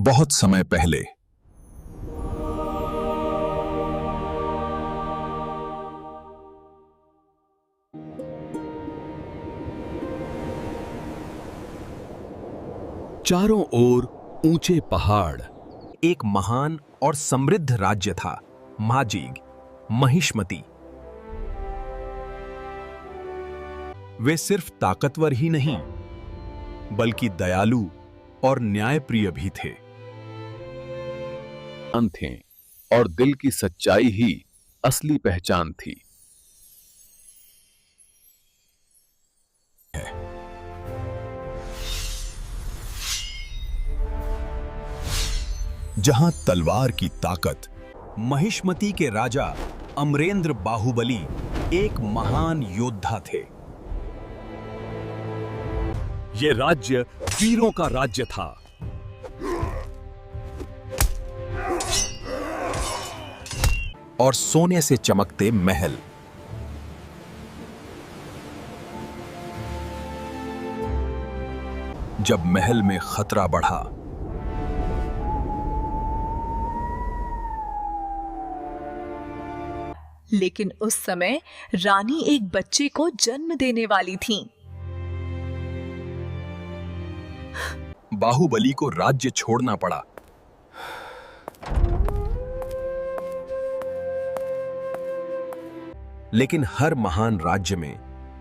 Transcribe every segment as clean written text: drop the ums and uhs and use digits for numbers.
बहुत समय पहले। चारों ओर ऊंचे पहाड़। एक महान और समृद्ध राज्य था, माजीग, महिष्मती। वे सिर्फ ताकतवर ही नहीं, बल्कि दयालु और न्यायप्रिय भी थे। थे और दिल की सच्चाई ही असली पहचान थी। जहां तलवार की ताकत। महिष्मती के राजा अमरेंद्र बाहुबली एक महान योद्धा थे। ये राज्य वीरों का राज्य था। और सोने से चमकते महल। जब महल में खतरा बढ़ा, लेकिन उस समय रानी एक बच्चे को जन्म देने वाली थी। बाहुबली को राज्य छोड़ना पड़ा। लेकिन हर महान राज्य में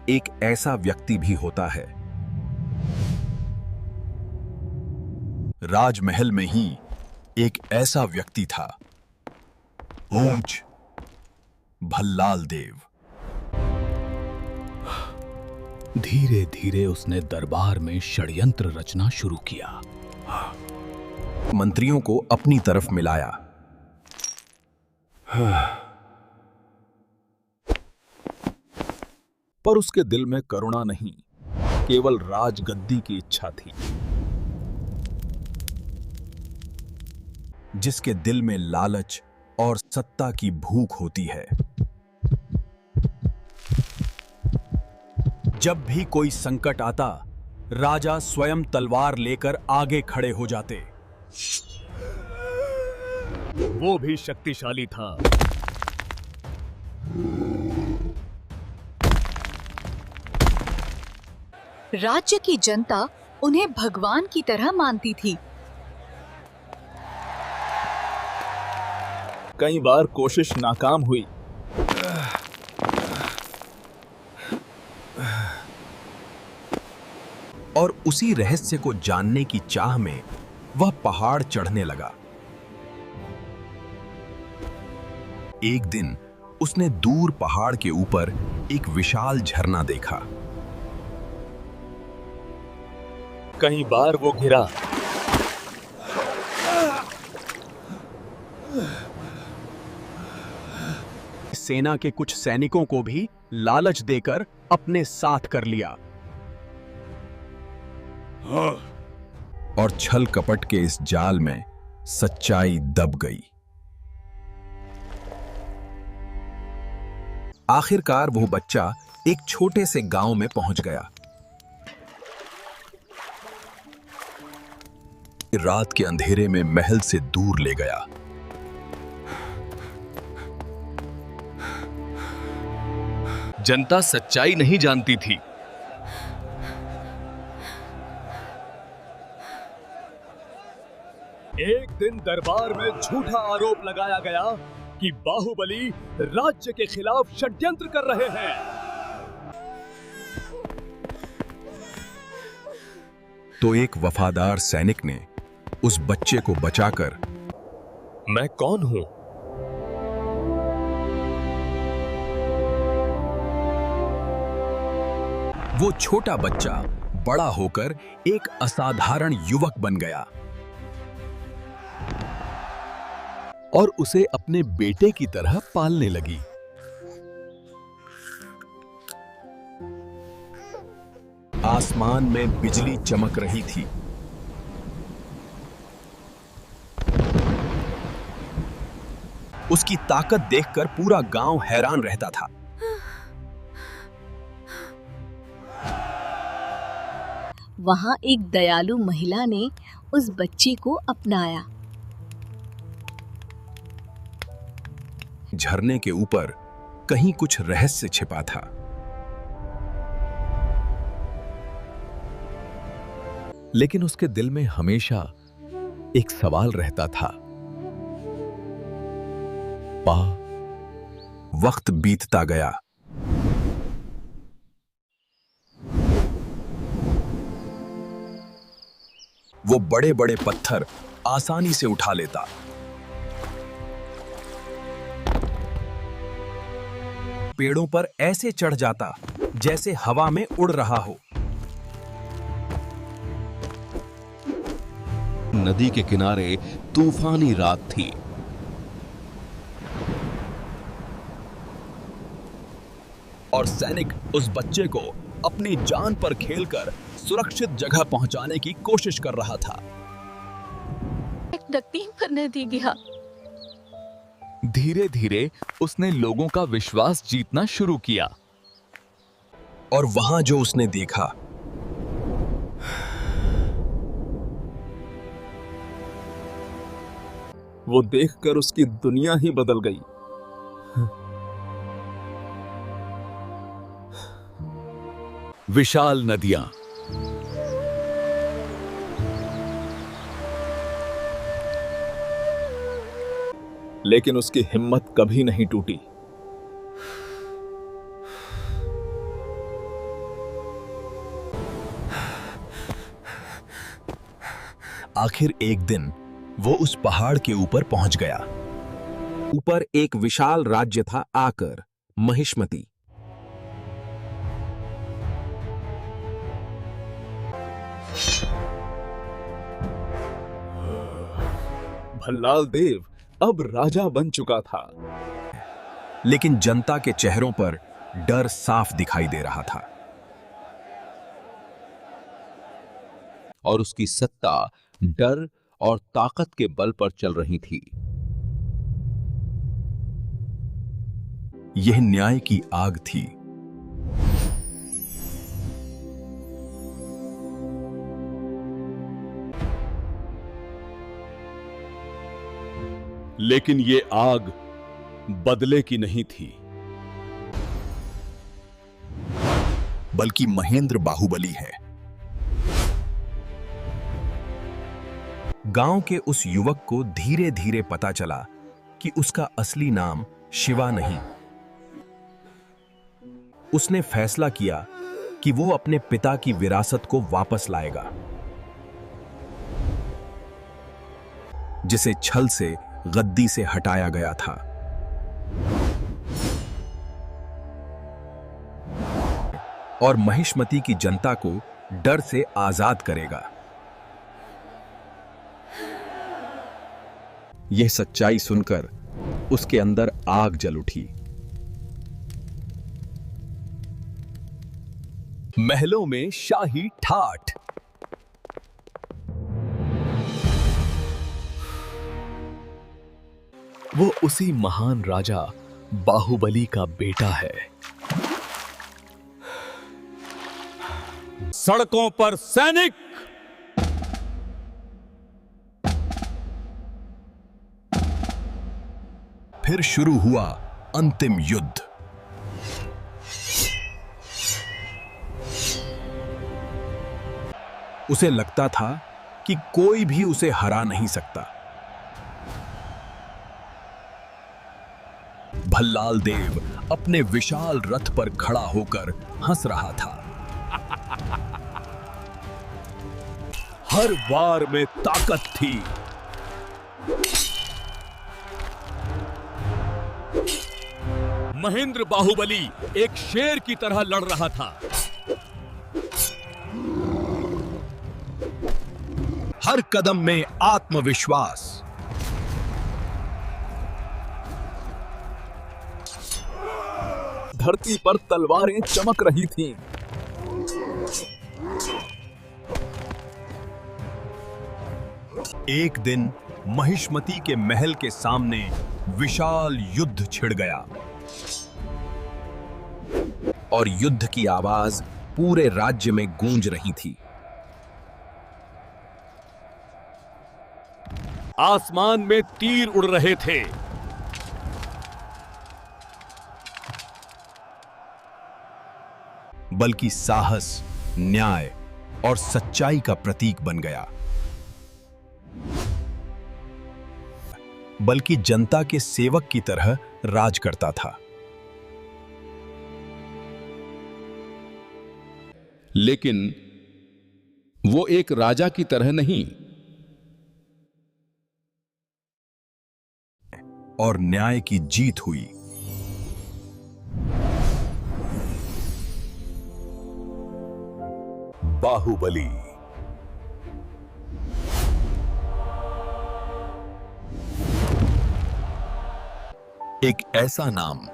एक ऐसा व्यक्ति भी होता है। राजमहल में ही एक ऐसा व्यक्ति था, ऊंच भल्लाल देव। धीरे धीरे उसने दरबार में षड्यंत्र रचना शुरू किया। मंत्रियों को अपनी तरफ मिलाया। पर उसके दिल में करुणा नहीं, केवल राजगद्दी की इच्छा थी। जिसके दिल में लालच और सत्ता की भूख होती है, जब भी कोई संकट आता, राजा स्वयं तलवार लेकर आगे खड़े हो जाते। वो भी शक्तिशाली था। राज्य की जनता उन्हें भगवान की तरह मानती थी। कई बार कोशिश नाकाम हुई। और उसी रहस्य को जानने की चाह में वह पहाड़ चढ़ने लगा। एक दिन उसने दूर पहाड़ के ऊपर एक विशाल झरना देखा। कई बार वो गिरा। सेना के कुछ सैनिकों को भी लालच देकर अपने साथ कर लिया। और छल कपट के इस जाल में सच्चाई दब गई। आखिरकार वो बच्चा एक छोटे से गांव में पहुंच गया। रात के अंधेरे में महल से दूर ले गया। जनता सच्चाई नहीं जानती थी। एक दिन दरबार में झूठा आरोप लगाया गया कि बाहुबली राज्य के खिलाफ षड्यंत्र कर रहे हैं। तो एक वफादार सैनिक ने उस बच्चे को बचाकर, मैं कौन हूं? वो छोटा बच्चा बड़ा होकर एक असाधारण युवक बन गया। और उसे अपने बेटे की तरह पालने लगी। आसमान में बिजली चमक रही थी। उसकी ताकत देखकर पूरा गांव हैरान रहता था। वहां एक दयालु महिला ने उस बच्चे को अपनाया। झरने के ऊपर कहीं कुछ रहस्य छिपा था। लेकिन उसके दिल में हमेशा एक सवाल रहता था। वक्त बीतता गया। वो बड़े बड़े पत्थर आसानी से उठा लेता। पेड़ों पर ऐसे चढ़ जाता जैसे हवा में उड़ रहा हो। नदी के किनारे तूफानी रात थी। और सैनिक उस बच्चे को अपनी जान पर खेलकर सुरक्षित जगह पहुंचाने की कोशिश कर रहा था। एक नदी पर नदी गया। धीरे धीरे उसने लोगों का विश्वास जीतना शुरू किया। और वहां जो उसने देखा, वो देखकर उसकी दुनिया ही बदल गई। विशाल नदियां, लेकिन उसकी हिम्मत कभी नहीं टूटी। आखिर एक दिन वो उस पहाड़ के ऊपर पहुंच गया। ऊपर एक विशाल राज्य था, आकर महिष्मती। भल्लाल देव अब राजा बन चुका था। लेकिन जनता के चेहरों पर डर साफ दिखाई दे रहा था। और उसकी सत्ता डर और ताकत के बल पर चल रही थी। यह न्याय की आग थी। लेकिन ये आग बदले की नहीं थी, बल्कि महेंद्र बाहुबली है। गांव के उस युवक को धीरे धीरे पता चला कि उसका असली नाम शिवा नहीं। उसने फैसला किया कि वो अपने पिता की विरासत को वापस लाएगा, जिसे छल से गद्दी से हटाया गया था। और महिष्मती की जनता को डर से आजाद करेगा। यह सच्चाई सुनकर उसके अंदर आग जल उठी। महलों में शाही ठाठ। वो उसी महान राजा बाहुबली का बेटा है। सड़कों पर सैनिक, फिर शुरू हुआ अंतिम युद्ध। उसे लगता था कि कोई भी उसे हरा नहीं सकता। भल्लाल देव अपने विशाल रथ पर खड़ा होकर हंस रहा था। हर वार में ताकत थी। महेंद्र बाहुबली एक शेर की तरह लड़ रहा था। हर कदम में आत्मविश्वास। धरती पर तलवारें चमक रही थीं। एक दिन महिष्मती के महल के सामने विशाल युद्ध छिड़ गया और युद्ध की आवाज पूरे राज्य में गूंज रही थी। आसमान में तीर उड़ रहे थे। बल्कि साहस, न्याय और सच्चाई का प्रतीक बन गया। बल्कि जनता के सेवक की तरह राज करता था। लेकिन वो एक राजा की तरह नहीं, और न्याय की जीत हुई। बाहुबली। एक ऐसा नाम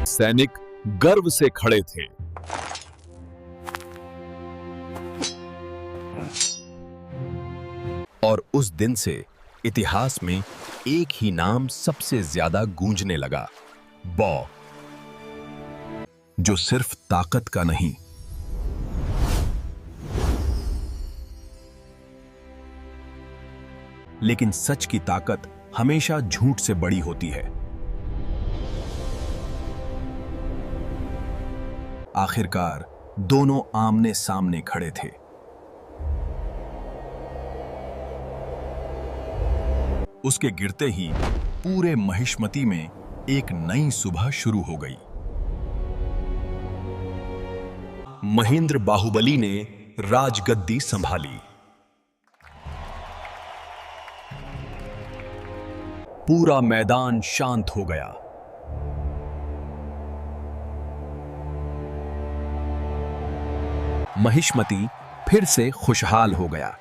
सैनिक गर्व से खड़े थे। और उस दिन से इतिहास में एक ही नाम सबसे ज्यादा गूंजने लगा, बौ। जो सिर्फ ताकत का नहीं, लेकिन सच की ताकत हमेशा झूठ से बड़ी होती है। आखिरकार दोनों आमने सामने खड़े थे। उसके गिरते ही पूरे महिष्मती में एक नई सुबह शुरू हो गई। महेंद्र बाहुबली ने राजगद्दी संभाली। पूरा मैदान शांत हो गया। महिष्मती फिर से खुशहाल हो गया।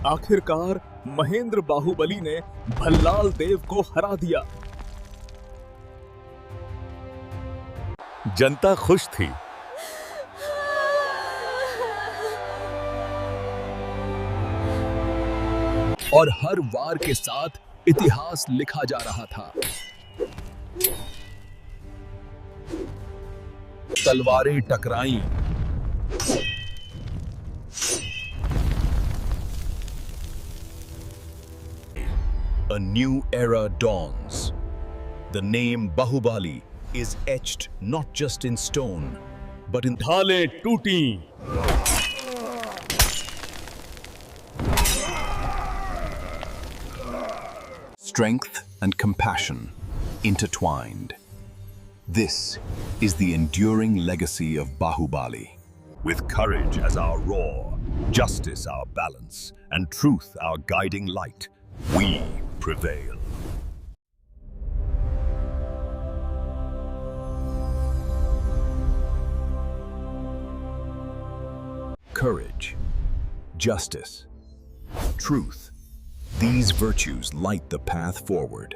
आखिरकार महेंद्र बाहुबली ने भल्लाल देव को हरा दिया। जनता खुश थी। और हर वार के साथ इतिहास लिखा जा रहा था। तलवारें टकराईं, A new era dawns. The name Bahubali is etched not just in stone, but in ढालें टूटी, strength and compassion intertwined. This is the enduring legacy of Bahubali. With courage as our roar, justice our balance, and truth our guiding light, we prevail. Courage, justice, truth. These virtues light the path forward.